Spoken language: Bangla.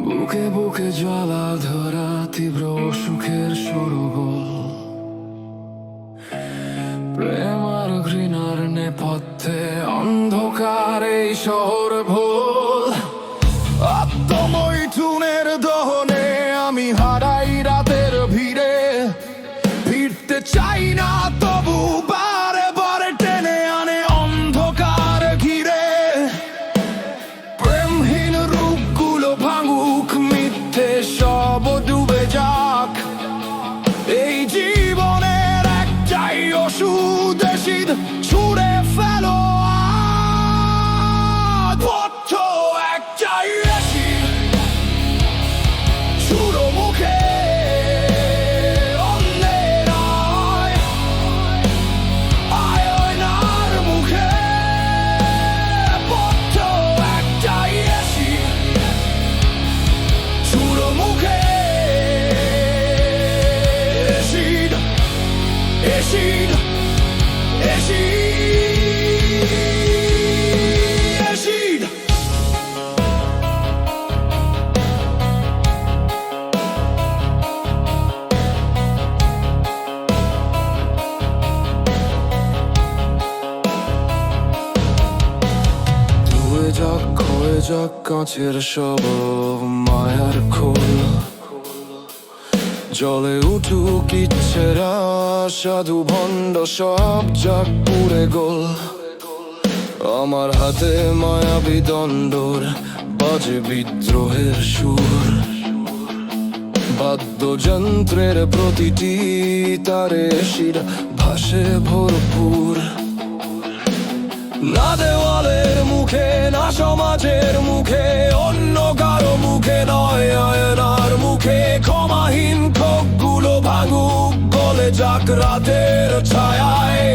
বুকে বুকে জ্বালা ধরা তীব্র সুখের সরগোল, প্রেম আর ঘৃণার নেপথ্যে অন্ধকার এই শহর ভোল। আত্মমৈথুনের দহনে আমি হারাই রাতের ভিড়ে, ফিরতে চাই না তবু বারে বারে টেনে আনে অন্ধকার ঘিরে। প্রেমহীন রূপগুলো ভাঙুক, মিথ্যে সব ডুবে যাক, এই জীবনের একটাই ওষুধ এসিড ছুঁড়ে ফেলো আজ। বদ্ধ একটাই এসিড ছুঁড়ো মুখে, অন্যের আয়নার মুখে। বদ্ধ একটাই এসিড ছুঁড়ো মুখে, এসিড এসিড এসিড। ধুয়ে যাক ক্ষয়ে যাক কাঁচের সব মায়ার খোল, জলে উঠুক ইচ্ছেরা সাধু ভণ্ড সব যাক পুরে গোল। আমার হাতে মায়াবী দণ্ডর বাজে বিদ্রোহের সুর, বাদ্যযন্ত্রের প্রতিটি তারে শির ভাসে ভরপুর। না দেওয়ালের মুখে, না সমাজের মুখে, অন্য কারো মুখে নয়, আয়নার মুখে। ক্ষমাহীন ক্ষোভগুলো ভাঙুক, গলে যাক রাতের ছায়ায়।